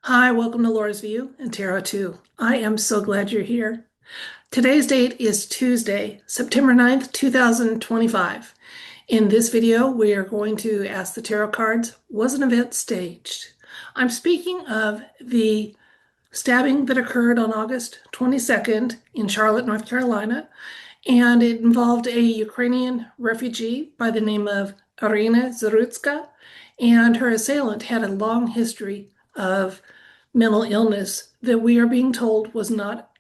Hi, welcome to Laura's View and Tarot 2. I am so glad you're here. Today's date is Tuesday, September 9th, 2025. In this video, we are going to ask the tarot cards, was an event staged? I'm speaking of the stabbing that occurred on August 22nd in Charlotte, North Carolina, and it involved a Ukrainian refugee by the name of Iryna Zaruska, and her assailant had a long history of mental illness that we are being told was not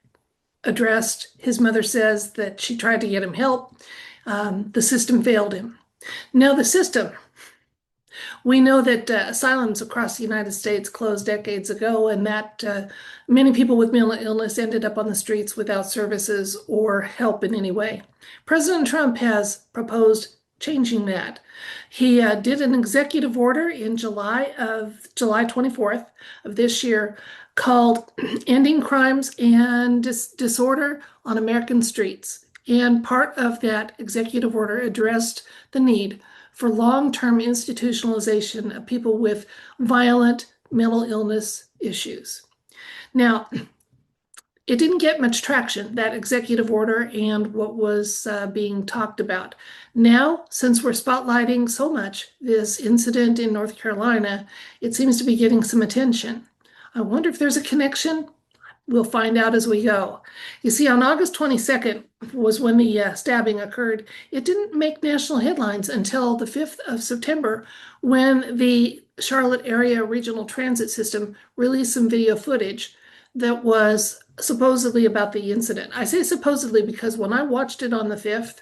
addressed. His mother says that she tried to get him help. The system failed him. Now, the system, we know that asylums across the United States closed decades ago, and that many people with mental illness ended up on the streets without services or help in any way. President Trump has proposed changing that. He did an executive order in July 24th of this year called Ending Crimes and Disorder on American Streets. And part of that executive order addressed the need for long-term institutionalization of people with violent mental illness issues. Now, it didn't get much traction, that executive order and what was being talked about. Now, since we're spotlighting so much this incident in North Carolina, it seems to be getting some attention. I wonder if there's a connection. We'll find out as we go. You see, on August 22nd was when the stabbing occurred. It didn't make national headlines until the 5th of September when the Charlotte area regional transit system released some video footage that was supposedly about the incident. I say supposedly because when I watched it on the 5th,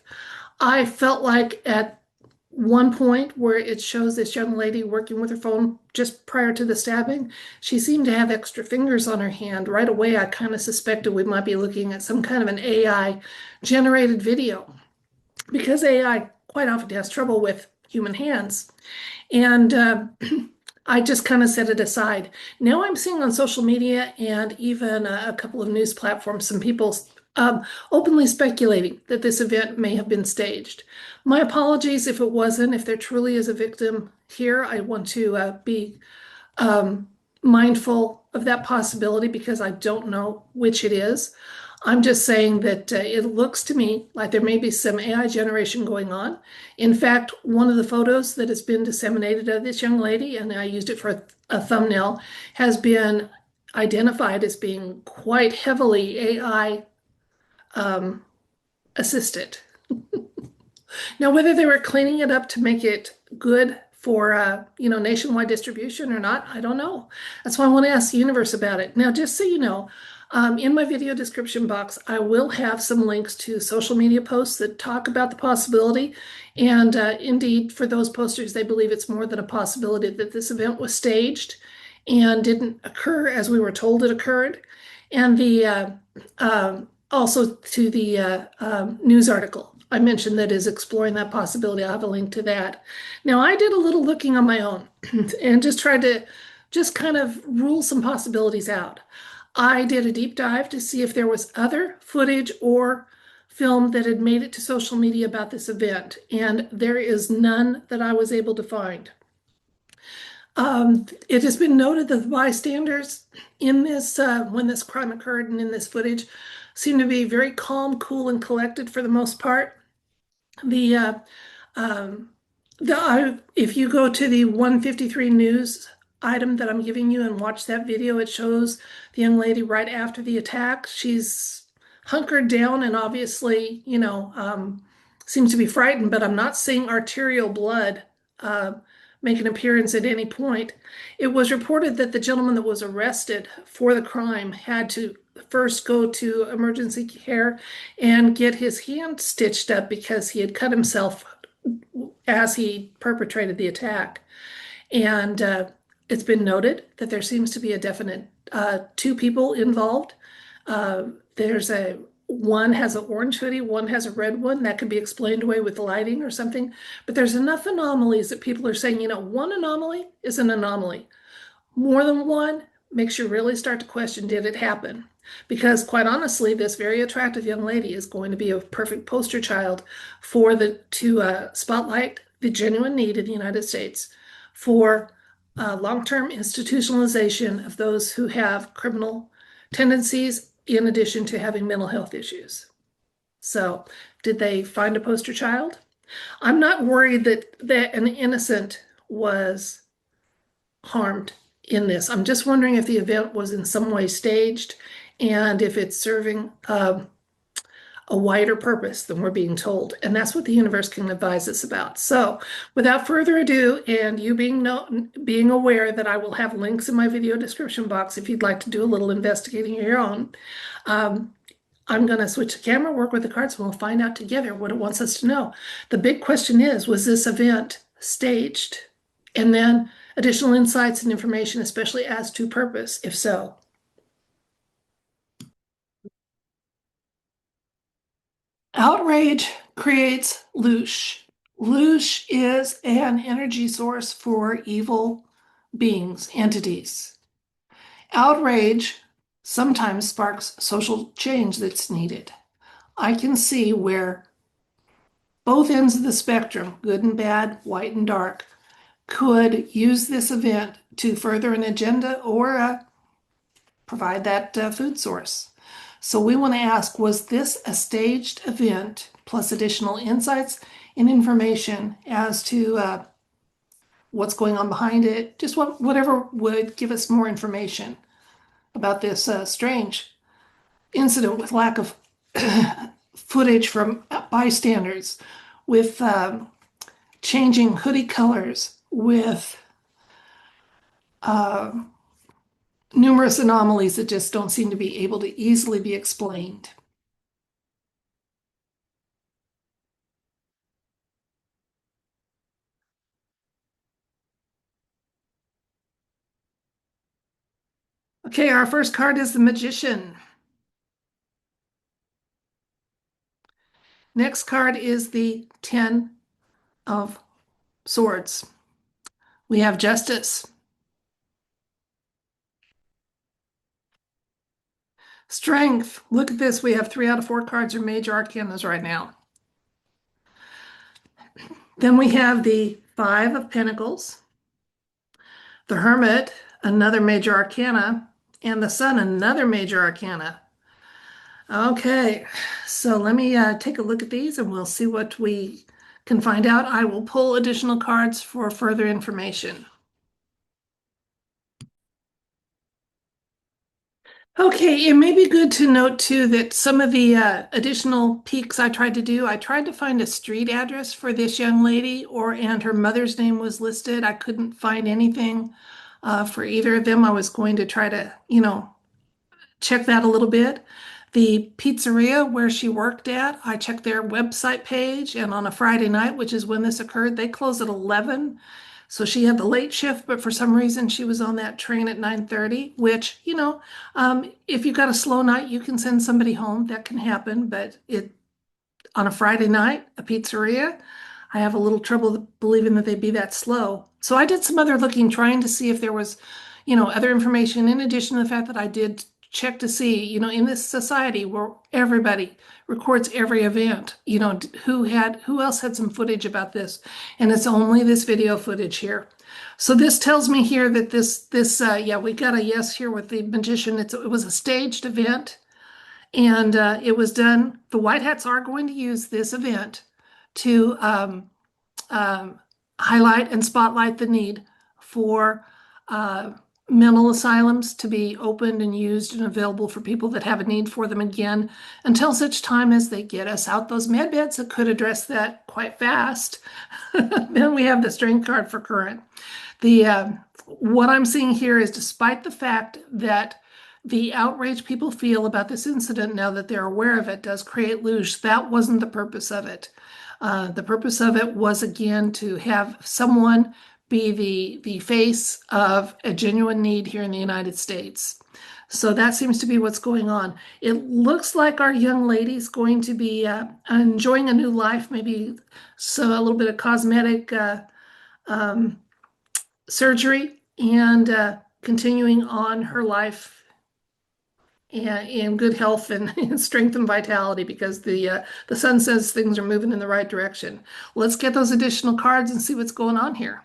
I felt like at one point where it shows this young lady working with her phone just prior to the stabbing, she seemed to have extra fingers on her hand. Right away, I kind of suspected we might be looking at some kind of an AI generated video because AI quite often has trouble with human hands. And I just kind of set it aside. Now I'm seeing on social media and even a couple of news platforms some people openly speculating that this event may have been staged. My apologies if it wasn't. If there truly is a victim here, I want to be mindful of that possibility because I don't know which it is. I'm just saying that it looks to me like there may be some AI generation going on. In fact, one of the photos that has been disseminated of this young lady, and I used it for a thumbnail, has been identified as being quite heavily AI assisted. Now, whether they were cleaning it up to make it good for nationwide distribution or not, I don't know. That's why I want to ask the universe about it. Now, just so you know, in my video description box, I will have some links to social media posts that talk about the possibility. And indeed, for those posters, they believe it's more than a possibility that this event was staged and didn't occur as we were told it occurred. And the also to the news article I mentioned that is exploring that possibility. I'll have a link to that. Now, I did a little looking on my own and just tried to just kind of rule some possibilities out. I did a deep dive to see if there was other footage or film that had made it to social media about this event, and there is none that I was able to find. It has been noted that the bystanders in this, when this crime occurred and in this footage, seem to be very calm, cool, and collected for the most part. If you go to the 153 news item that I'm giving you and watch that video, it shows the young lady right after the attack. She's hunkered down and obviously, seems to be frightened, but I'm not seeing arterial blood make an appearance at any point. It was reported that the gentleman that was arrested for the crime had to first go to emergency care and get his hand stitched up because he had cut himself as he perpetrated the attack. And it's been noted that there seems to be a definite two people involved. There's one has an orange hoodie, one has a red one. That could be explained away with lighting or something. But there's enough anomalies that people are saying, one anomaly is an anomaly. More than one makes you really start to question, did it happen? Because quite honestly, this very attractive young lady is going to be a perfect poster child to spotlight the genuine need in the United States for long-term institutionalization of those who have criminal tendencies in addition to having mental health issues. So, did they find a poster child? I'm not worried that an innocent was harmed in this. I'm just wondering if the event was in some way staged and if it's serving a wider purpose than we're being told. And that's what the universe can advise us about. So, without further ado, and you being aware that I will have links in my video description box if you'd like to do a little investigating of your own, um, I'm going to switch the camera, work with the cards, and we'll find out together what it wants us to know. The big question is, was this event staged? And then additional insights and information, especially as to purpose, if so. Outrage creates loosh. Loosh is an energy source for evil beings, entities. Outrage sometimes sparks social change that's needed. I can see where both ends of the spectrum, good and bad, white and dark, could use this event to further an agenda or provide that food source. So we want to ask, was this a staged event plus additional insights and information as to what's going on behind it? Just whatever would give us more information about this strange incident with lack of footage from bystanders, with changing hoodie colors, with numerous anomalies that just don't seem to be able to easily be explained. Okay, our first card is the Magician. Next card is the Ten of Swords. We have Justice. Strength. Look at this. We have 3 out of 4 cards are major arcanas right now. Then we have the Five of Pentacles, the Hermit, another major arcana, and the Sun, another major arcana. Okay, so let me take a look at these and we'll see what we can find out. I will pull additional cards for further information. Okay, it may be good to note too that some of the additional peeks I tried to do, I tried to find a street address for this young lady, and her mother's name was listed. I couldn't find anything for either of them. I was going to try to, check that a little bit. The pizzeria where she worked at, I checked their website page, and on a Friday night, which is when this occurred, they closed at 11. So she had the late shift, but for some reason she was on that train at 9:30, which, if you've got a slow night, you can send somebody home. That can happen, but on a Friday night, a pizzeria, I have a little trouble believing that they'd be that slow. So I did some other looking, trying to see if there was, other information in addition to the fact that I did check to see, in this society where everybody records every event, who else had some footage about this, and it's only this video footage here. So this tells me here that we got a yes here with the Magician. It was a staged event, and it was done. The White Hats are going to use this event to highlight and spotlight the need for mental asylums to be opened and used and available for people that have a need for them again, until such time as they get us out those med beds that could address that quite fast. Then we have the Strength card for current. What I'm seeing here is, despite the fact that the outrage people feel about this incident, now that they're aware of it, does create loosh, that wasn't the purpose of it. The purpose of it was, again, to have someone be the face of a genuine need here in the United States. So that seems to be what's going on. It looks like our young lady's going to be enjoying a new life, maybe a little bit of cosmetic surgery, and continuing on her life in good health and strength and vitality, because the sun says things are moving in the right direction. Let's get those additional cards and see what's going on here.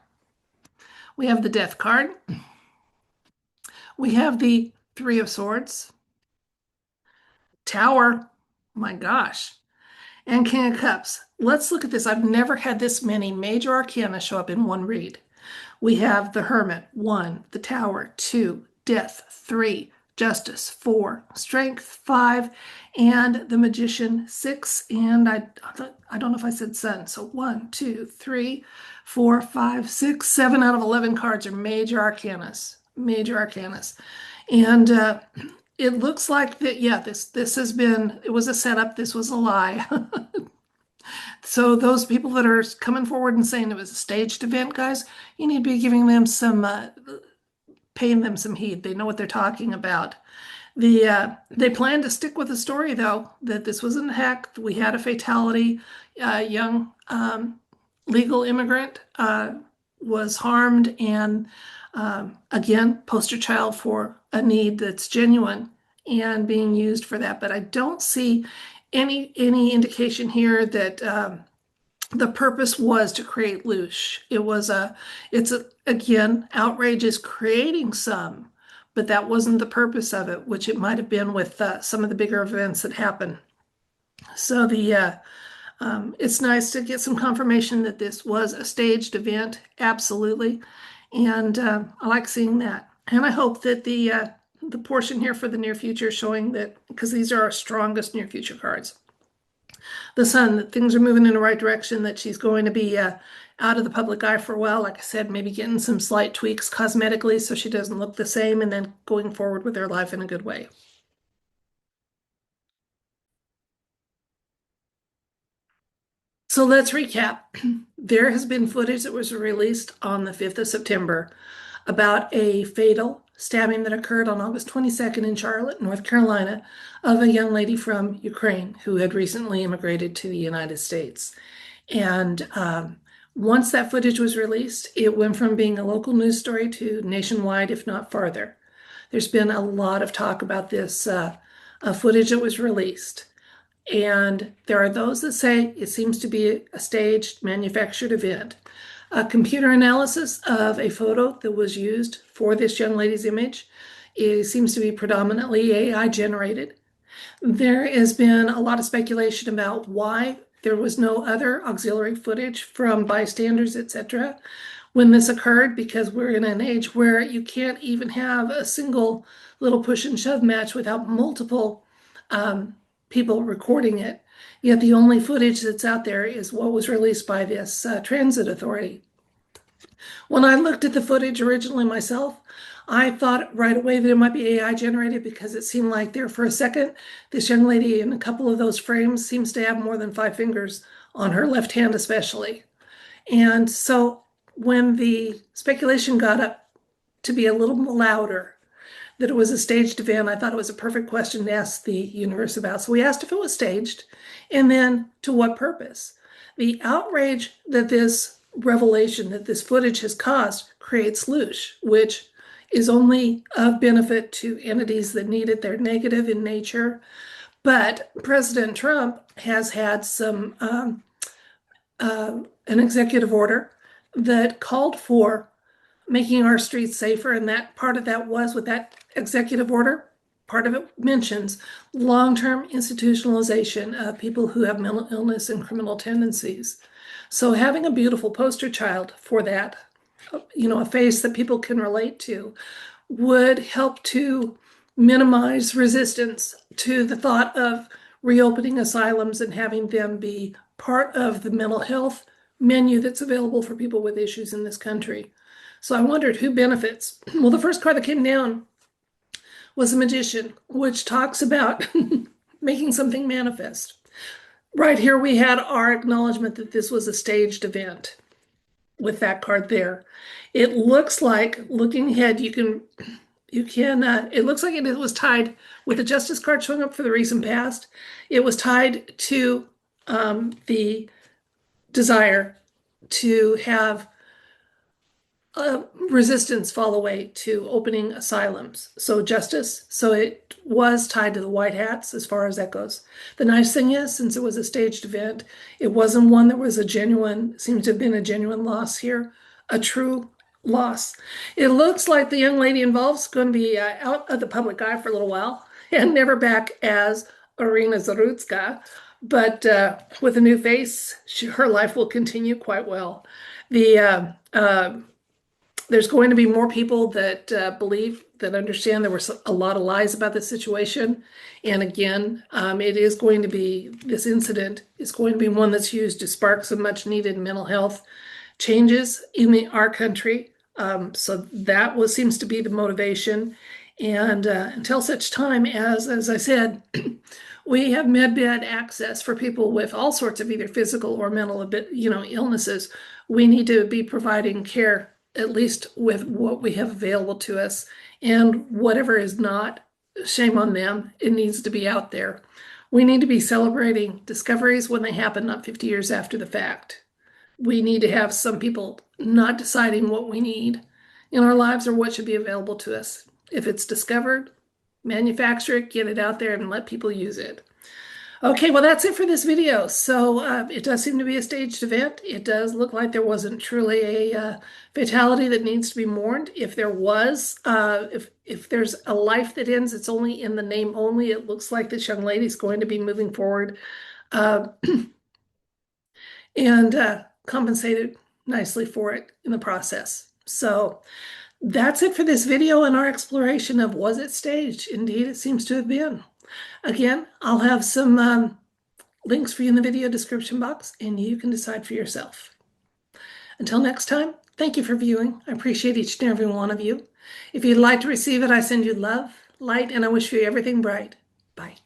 We have the Death card. We have the Three of Swords, Tower, my gosh, and King of Cups. Let's look at this. I've never had this many major arcana show up in one read. We have the Hermit, 1, the Tower, 2, Death, 3, Justice, 4, Strength, 5, and the Magician, 6, and I don't know if I said Sun. So 1, 2, 3, 4, 5, 6, 7 out of 11 cards are major arcanas. Major arcanas. And it looks like that, yeah, this has been, it was a setup, this was a lie. So those people that are coming forward and saying it was a staged event, guys, you need to be giving them some, paying them some heed. They know what they're talking about. They plan to stick with the story, though, that this wasn't a hack. We had a fatality. A young legal immigrant was harmed, and again, poster child for a need that's genuine and being used for that. But I don't see any indication here that the purpose was to create loosh. Again, outrage is creating some, but that wasn't the purpose of it, which it might have been with some of the bigger events that happen. So it's nice to get some confirmation that this was a staged event, absolutely, and I like seeing that. And I hope that the portion here for the near future is showing that, because these are our strongest near future cards, the Sun, that things are moving in the right direction, that she's going to be out of the public eye for a while. Like I said, maybe getting some slight tweaks cosmetically so she doesn't look the same, and then going forward with her life in a good way. So let's recap. There has been footage that was released on the 5th of September about a fatal stabbing that occurred on August 22nd in Charlotte, North Carolina, of a young lady from Ukraine who had recently immigrated to the United States. And once that footage was released, it went from being a local news story to nationwide, if not farther. There's been a lot of talk about this footage that was released. And there are those that say it seems to be a staged, manufactured event. A computer analysis of a photo that was used for this young lady's image, it seems to be predominantly AI generated. There has been a lot of speculation about why there was no other auxiliary footage from bystanders, etc., when this occurred, because we're in an age where you can't even have a single little push and shove match without multiple people recording it. Yet the only footage that's out there is what was released by this transit authority. When I looked at the footage originally myself, I thought right away that it might be AI generated, because it seemed like there for a second, this young lady in a couple of those frames seems to have more than 5 fingers on her left hand especially. And so when the speculation got up to be a little louder, that it was a staged event, I thought it was a perfect question to ask the universe about. So we asked if it was staged, and then to what purpose. The outrage that this revelation, that this footage has caused, creates loosh, which is only of benefit to entities that need it. They're negative in nature. But President Trump has had an executive order that called for making our streets safer, and that part of that was with that executive order. Part of it mentions long-term institutionalization of people who have mental illness and criminal tendencies. So having a beautiful poster child for that, a face that people can relate to, would help to minimize resistance to the thought of reopening asylums and having them be part of the mental health menu that's available for people with issues in this country. So I wondered who benefits. Well, the first card that came down was the Magician, which talks about making something manifest. Right here, we had our acknowledgement that this was a staged event with that card there. It looks like, looking ahead, it looks like it was tied with the Justice card showing up for the recent past. It was tied to the desire to have resistance fall away to opening asylums. So justice, so it was tied to the white hats as far as that goes. The nice thing is, since it was a staged event, it wasn't one that was seems to have been a genuine loss here. A true loss. It looks like the young lady involved is going to be out of the public eye for a little while and never back as Iryna Zaruska. But with a new face, her life will continue quite well. The There's going to be more people that believe, that understand there was a lot of lies about the situation. And again, it is going to be, this incident is going to be one that's used to spark some much needed mental health changes in our country. So that seems to be the motivation. And until such time as I said, we have med bed access for people with all sorts of either physical or mental, illnesses. We need to be providing care, at least with what we have available to us. And whatever is not, shame on them. It needs to be out there. We need to be celebrating discoveries when they happen, not 50 years after the fact. We need to have some people not deciding what we need in our lives or what should be available to us. If it's discovered, manufacture it, get it out there, and let people use it. Okay, well, that's it for this video. So it does seem to be a staged event. It does look like there wasn't truly a fatality that needs to be mourned. If there was, if there's a life that ends, it's only in the name only. It looks like this young lady's going to be moving forward uh, and compensated nicely for it in the process. So that's it for this video and our exploration of, was it staged? Indeed, it seems to have been. Again, I'll have some links for you in the video description box, and you can decide for yourself. Until next time, thank you for viewing. I appreciate each and every one of you. If you'd like to receive it, I send you love, light, and I wish you everything bright. Bye.